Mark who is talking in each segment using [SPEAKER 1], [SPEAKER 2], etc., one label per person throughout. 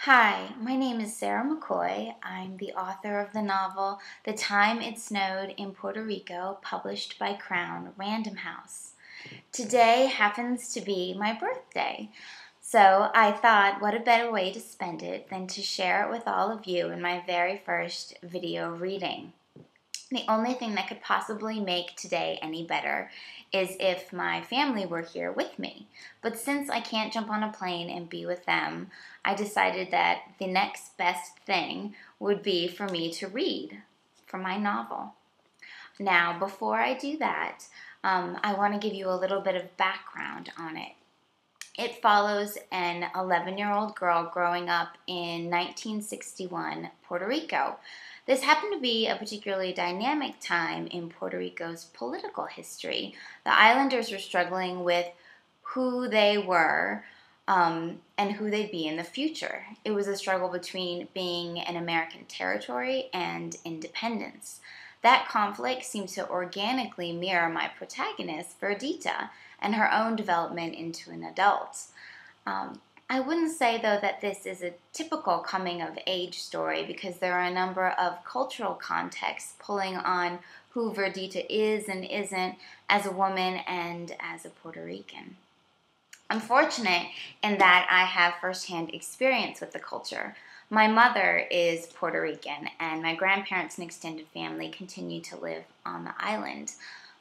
[SPEAKER 1] Hi, my name is Sarah McCoy. I'm the author of the novel The Time It Snowed in Puerto Rico, published by Crown Random House. Today happens to be my birthday, so I thought what a better way to spend it than to share it with all of you in my very first video reading. The only thing that could possibly make today any better is if my family were here with me. But since I can't jump on a plane and be with them, I decided that the next best thing would be for me to read from my novel. Now, before I do that, I want to give you a little bit of background on it. It follows an 11-year-old girl growing up in 1961 Puerto Rico. This happened to be a particularly dynamic time in Puerto Rico's political history. The islanders were struggling with who they were and who they'd be in the future. It was a struggle between being an American territory and independence. That conflict seemed to organically mirror my protagonist, Verdita, and her own development into an adult. I wouldn't say, though, that this is a typical coming-of-age story because there are a number of cultural contexts pulling on who Verdita is and isn't as a woman and as a Puerto Rican. I'm fortunate in that I have firsthand experience with the culture. My mother is Puerto Rican, and my grandparents and extended family continue to live on the island.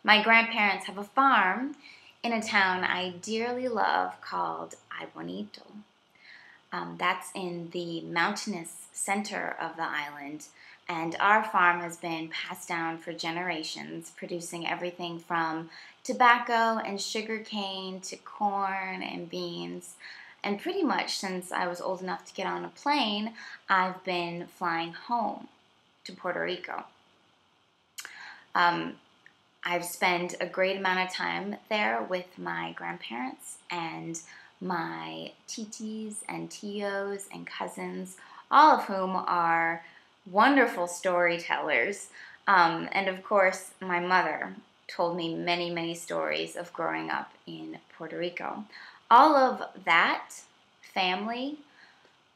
[SPEAKER 1] My grandparents have a farm in a town I dearly love called Ay Bonito. That's in the mountainous center of the island, and our farm has been passed down for generations, producing everything from tobacco and sugar cane to corn and beans. And pretty much since I was old enough to get on a plane, I've been flying home to Puerto Rico. I've spent a great amount of time there with my grandparents and my titis and tios and cousins, all of whom are wonderful storytellers. And of course, my mother told me many, many stories of growing up in Puerto Rico. All of that family,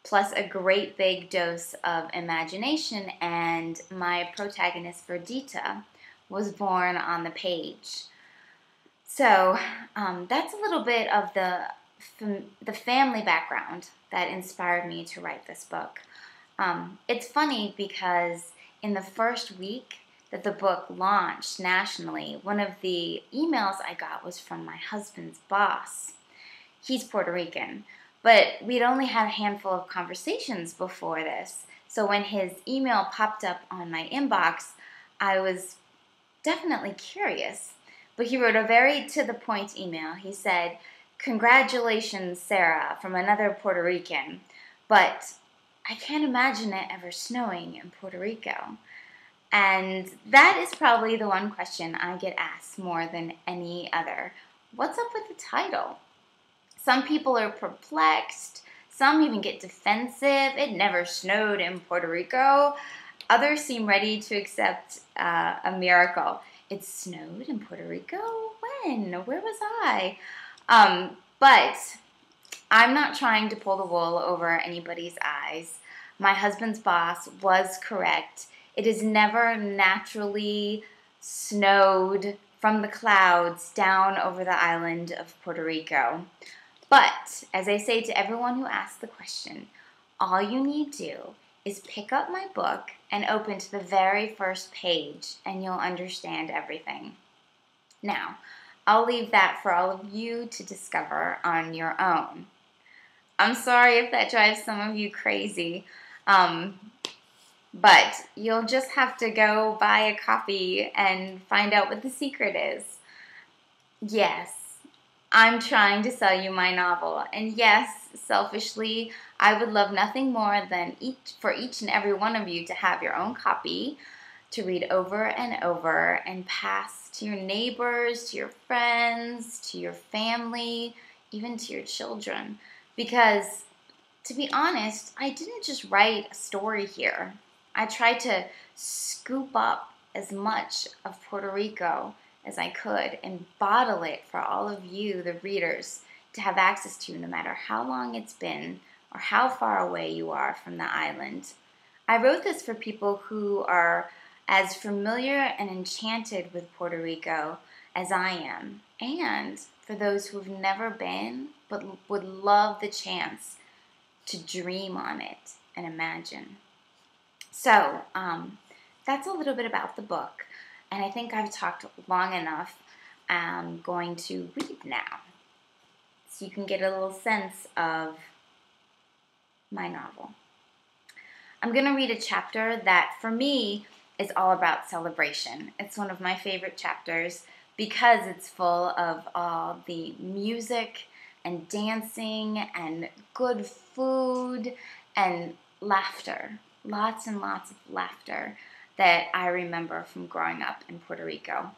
[SPEAKER 1] plus a great big dose of imagination, and my protagonist, Verdita, was born on the page. So that's a little bit of the family background that inspired me to write this book. It's funny because in the first week that the book launched nationally, one of the emails I got was from my husband's boss. He's Puerto Rican, but we'd only had a handful of conversations before this. So when his email popped up on my inbox, I was definitely curious. But he wrote a very to-the-point email. He said, "Congratulations, Sarah, from another Puerto Rican, but I can't imagine it ever snowing in Puerto Rico." And that is probably the one question I get asked more than any other. What's up with the title? Some people are perplexed. Some even get defensive. It never snowed in Puerto Rico. Others seem ready to accept a miracle. It snowed in Puerto Rico? When? Where was I? But I'm not trying to pull the wool over anybody's eyes. My husband's boss was correct. It has never naturally snowed from the clouds down over the island of Puerto Rico. But, as I say to everyone who asks the question, all you need do is pick up my book and open to the very first page, and you'll understand everything. Now, I'll leave that for all of you to discover on your own. I'm sorry if that drives some of you crazy, but you'll just have to go buy a copy and find out what the secret is. Yes, I'm trying to sell you my novel, and yes, selfishly, I would love nothing more than for each and every one of you to have your own copy to read over and over and pass to your neighbors, to your friends, to your family, even to your children. Because, to be honest, I didn't just write a story here. I tried to scoop up as much of Puerto Rico as I could and bottle it for all of you, the readers, to have access to no matter how long it's been or how far away you are from the island. I wrote this for people who are as familiar and enchanted with Puerto Rico as I am, and for those who've never been but would love the chance to dream on it and imagine. So, that's a little bit about the book, and I think I've talked long enough. I'm going to read now, so you can get a little sense of my novel. I'm going to read a chapter that, for me, is all about celebration. It's one of my favorite chapters because it's full of all the music and dancing and good food and laughter. Lots and lots of laughter that I remember from growing up in Puerto Rico.